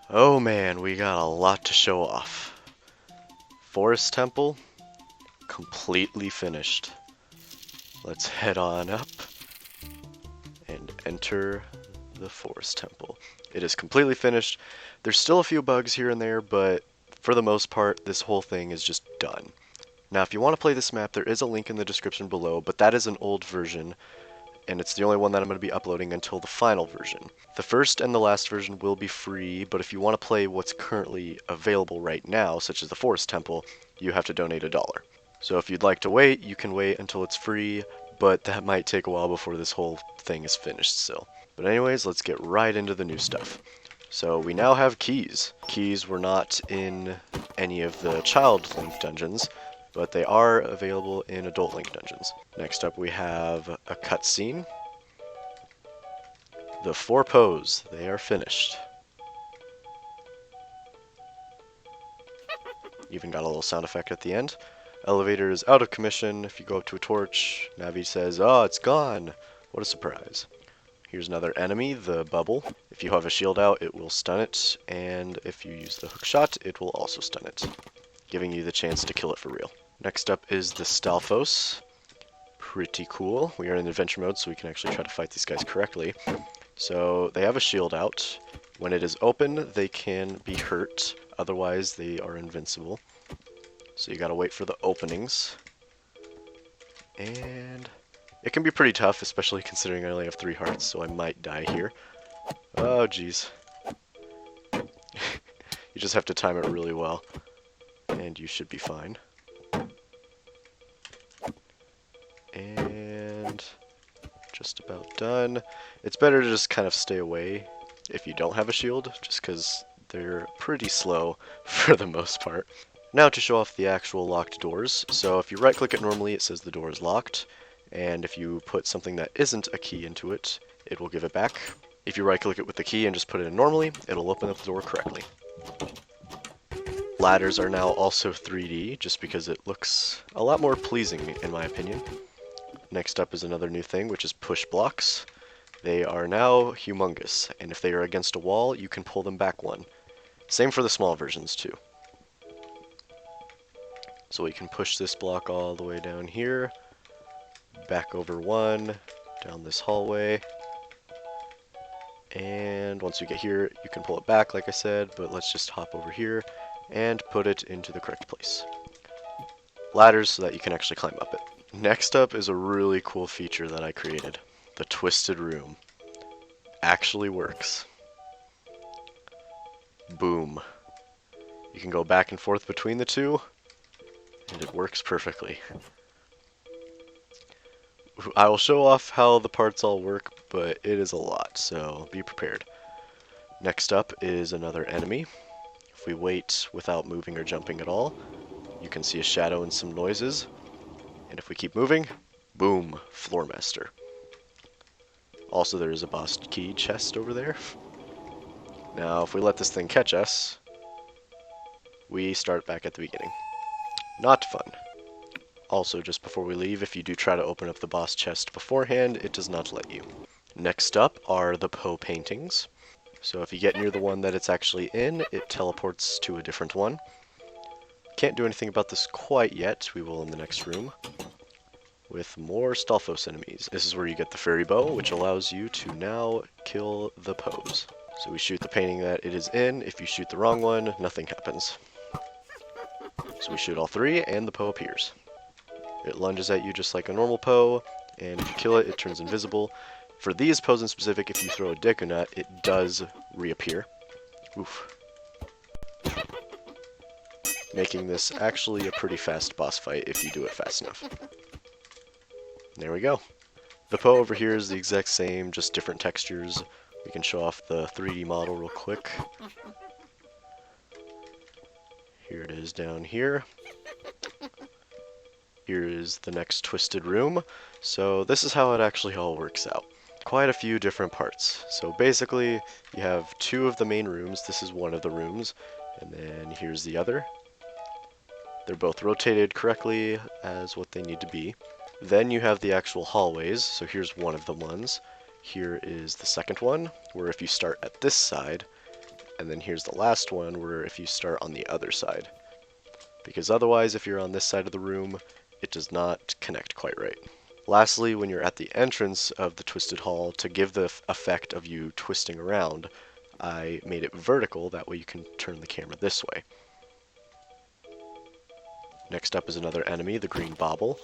Oh man, we got a lot to show off. Forest Temple, completely finished. Let's head on up and enter the Forest Temple. It is completely finished. There's still a few bugs here and there, but for the most part, this whole thing is just done. Now, if you want to play this map, there is a link in the description below, but that is an old version, and it's the only one that I'm going to be uploading until the final version. The first and the last version will be free, but if you want to play what's currently available right now, such as the Forest Temple, you have to donate $1. So if you'd like to wait, you can wait until it's free, but that might take a while before this whole thing is finished still. But anyways, let's get right into the new stuff. So we now have keys. Keys were not in any of the child link dungeons, but they are available in adult link dungeons. Next up we have a cutscene. The 4 pose, they are finished. Even got a little sound effect at the end. Elevator is out of commission. If you go up to a torch, Navi says, "Oh, it's gone." What a surprise. Here's another enemy, the Bauble. If you have a shield out, it will stun it, and if you use the hook shot, it will also stun it, giving you the chance to kill it for real. Next up is the Stalfos. Pretty cool. We are in adventure mode, so we can actually try to fight these guys correctly. So they have a shield out. When it is open, they can be hurt. Otherwise, they are invincible. So you gotta wait for the openings. And it can be pretty tough, especially considering I only have 3 hearts, so I might die here. Oh, jeez. You just have to time it really well, and you should be fine. And just about done. It's better to just kind of stay away if you don't have a shield, just because they're pretty slow for the most part. Now to show off the actual locked doors. So if you right click it normally, it says the door is locked, and if you put something that isn't a key into it, it will give it back. If you right click it with the key and just put it in normally, it'll open up the door correctly. Ladders are now also 3D, just because it looks a lot more pleasing in my opinion. Next up is another new thing, which is push blocks. They are now humongous, and if they are against a wall, you can pull them back 1. Same for the small versions too. So we can push this block all the way down here, back over 1, down this hallway, and once we get here, you can pull it back like I said, but let's just hop over here and put it into the correct place. Ladders so that you can actually climb up it. Next up is a really cool feature that I created. The Twisted Room. Actually works. Boom. You can go back and forth between the two, and it works perfectly. I will show off how the parts all work, but it is a lot, so be prepared. Next up is another enemy. If we wait without moving or jumping at all, you can see a shadow and some noises. And if we keep moving, boom, Floormaster. Also, there is a boss key chest over there. Now, if we let this thing catch us, we start back at the beginning. Not fun. Also, just before we leave, if you do try to open up the boss chest beforehand, it does not let you. Next up are the Poe paintings. So if you get near the one that it's actually in, it teleports to a different one. Can't do anything about this quite yet, we will in the next room. With more Stalfos enemies. This is where you get the fairy bow, which allows you to now kill the Poes. So we shoot the painting that it is in. If you shoot the wrong one, nothing happens. So we shoot all 3, and the Poe appears. It lunges at you just like a normal Poe, and if you kill it, it turns invisible. For these Poes in specific, if you throw a Deku Nut, it does reappear. Oof. Making this actually a pretty fast boss fight if you do it fast enough. There we go. The Poe over here is the exact same, just different textures. We can show off the 3D model real quick. Here it is down here. Here is the next Twisted Room. So this is how it actually all works out. Quite a few different parts. So basically, you have 2 of the main rooms. This is one of the rooms, and then here's the other. They're both rotated correctly as what they need to be. Then you have the actual hallways, so here's one of the ones. Here is the second one, where if you start at this side, And then here's the last one, where if you start on the other side. Because otherwise, if you're on this side of the room, it does not connect quite right. Lastly, when you're at the entrance of the Twisted Hall, to give the effect of you twisting around, I made it vertical, that way you can turn the camera this way. Next up is another enemy, the green Bauble.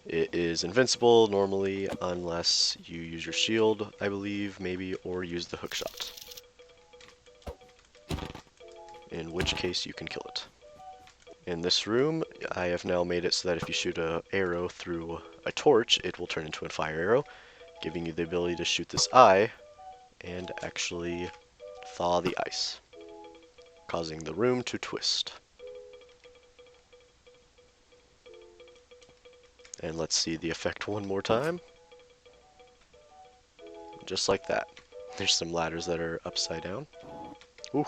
It is invincible normally unless you use your shield, I believe, maybe, or use the hookshot. In which case you can kill it. In this room, I have now made it so that if you shoot an arrow through a torch, it will turn into a fire arrow, giving you the ability to shoot this eye and actually thaw the ice, causing the room to twist. And let's see the effect one more time. Just like that. There's some ladders that are upside down. Ooh,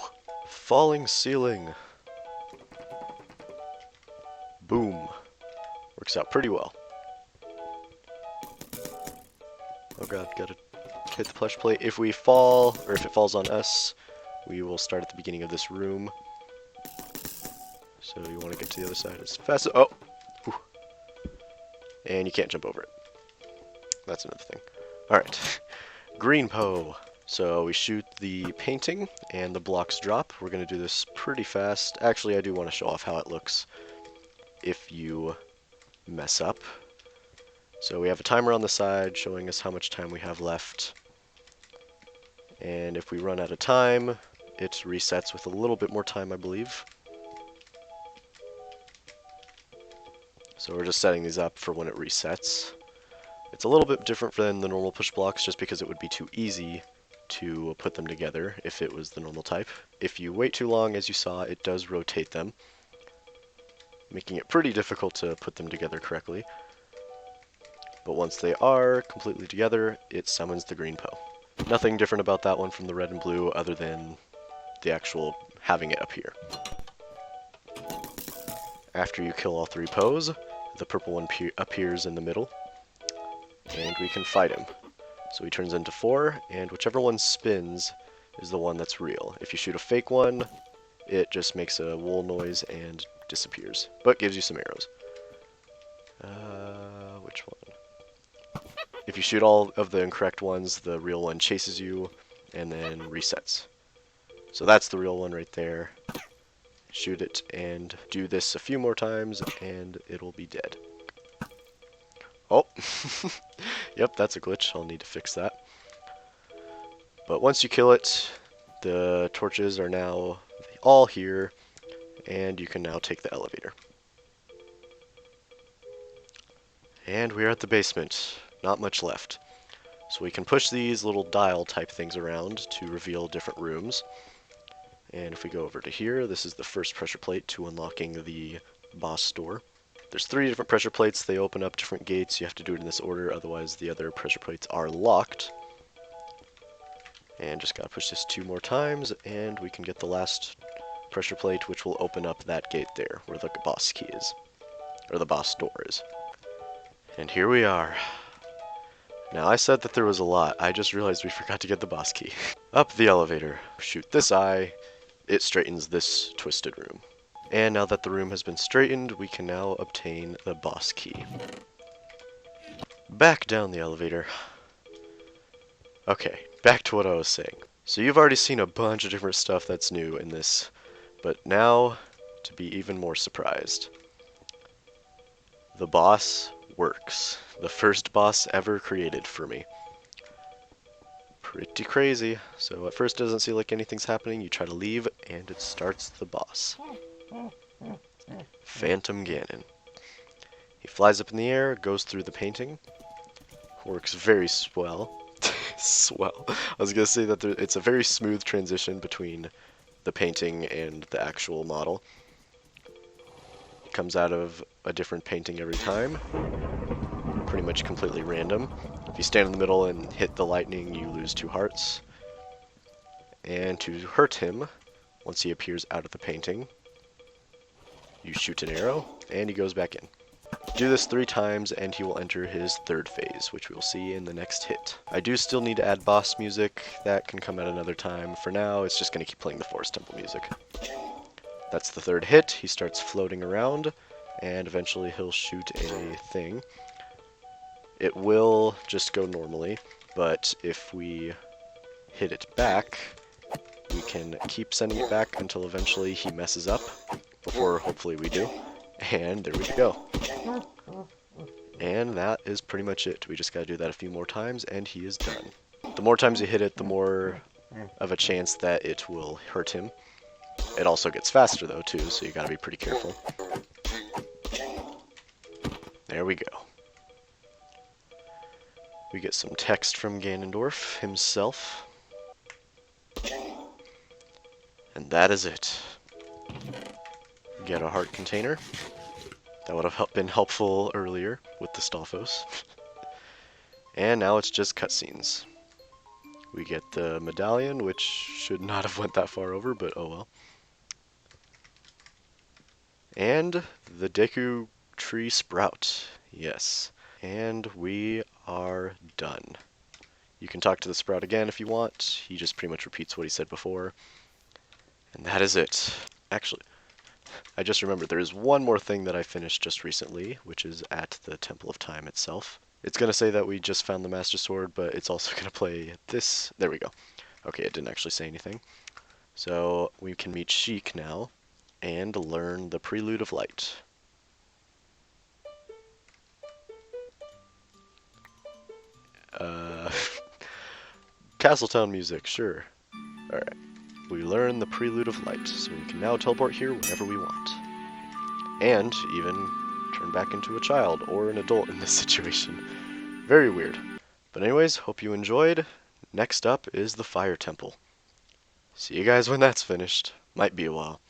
falling ceiling. Boom. Works out pretty well. Oh god, gotta hit the plush plate. If we fall, or if it falls on us, we will start at the beginning of this room. So you want to get to the other side as fast as... Oh! Whew. And you can't jump over it. That's another thing. Alright. Green Poe. So we shoot the painting, and the blocks drop. We're going to do this pretty fast. Actually, I do want to show off how it looks if you mess up. So we have a timer on the side showing us how much time we have left. And if we run out of time, it resets with a little bit more time, I believe. So we're just setting these up for when it resets. It's a little bit different than the normal push blocks just because it would be too easy to put them together if it was the normal type. If you wait too long, as you saw, it does rotate them, making it pretty difficult to put them together correctly. But once they are completely together, it summons the green Poe. Nothing different about that one from the red and blue other than the actual having it appear. After you kill all 3 Poes, the purple one appears in the middle, and we can fight him. So he turns into 4, and whichever one spins is the one that's real. If you shoot a fake one, it just makes a wool noise and disappears, but gives you some arrows. Which one? If you shoot all of the incorrect ones, the real one chases you and then resets. So that's the real one right there. Shoot it and do this a few more times and it'll be dead. Oh, yep, that's a glitch. I'll need to fix that. But once you kill it, the torches are now all here, and you can now take the elevator. And we're at the basement. Not much left. So we can push these little dial type things around to reveal different rooms. And if we go over to here, this is the first pressure plate to unlocking the boss door. There's 3 different pressure plates. They open up different gates. You have to do it in this order, otherwise the other pressure plates are locked. And just gotta push this 2 more times, and we can get the last pressure plate, which will open up that gate there, where the boss key is. Or the boss door is. And here we are. Now, I said that there was a lot. I just realized we forgot to get the boss key. Up the elevator. Shoot this eye. It straightens this twisted room. And now that the room has been straightened, we can now obtain the boss key. Back down the elevator. Okay, back to what I was saying. So you've already seen a bunch of different stuff that's new in this, but now, to be even more surprised. The boss works. The first boss ever created for me. Pretty crazy. So at first it doesn't seem like anything's happening. You try to leave, and it starts the boss. Phantom Ganon. He flies up in the air, goes through the painting. Works very swell. Swell. I was going to say that it's a very smooth transition between the painting and the actual model. It comes out of a different painting every time. Pretty much completely random. If you stand in the middle and hit the lightning, you lose 2 hearts. And to hurt him, once he appears out of the painting, you shoot an arrow, and he goes back in. Do this 3 times and he will enter his 3rd phase, which we'll see in the next hit. I do still need to add boss music. That can come at another time. For now, it's just going to keep playing the Forest Temple music. That's the 3rd hit. He starts floating around, and eventually he'll shoot a thing. It will just go normally, but if we hit it back, we can keep sending it back until eventually he messes up, before hopefully we do. And there we go. And that is pretty much it. We just gotta do that a few more times, and he is done. The more times you hit it, the more of a chance that it will hurt him. It also gets faster though too, so you gotta be pretty careful. There we go. We get some text from Ganondorf himself. And that is it. Get a heart container. That would have been helpful earlier with the Stalfos. And now it's just cutscenes. We get the medallion, which should not have went that far over, but oh well. And the Deku Tree Sprout. Yes. And we are done. You can talk to the Sprout again if you want. He just pretty much repeats what he said before. And that is it. Actually, I just remembered there is one more thing that I finished just recently, which is at the Temple of Time itself. It's going to say that we just found the Master Sword, but it's also going to play this. There we go. Okay, it didn't actually say anything. So we can meet Sheik now and learn the Prelude of Light. Castletown music, sure. Alright. We learn the Prelude of Light, so we can now teleport here whenever we want. And even turn back into a child, or an adult in this situation. Very weird. But anyways, hope you enjoyed. Next up is the Fire Temple. See you guys when that's finished. Might be a while.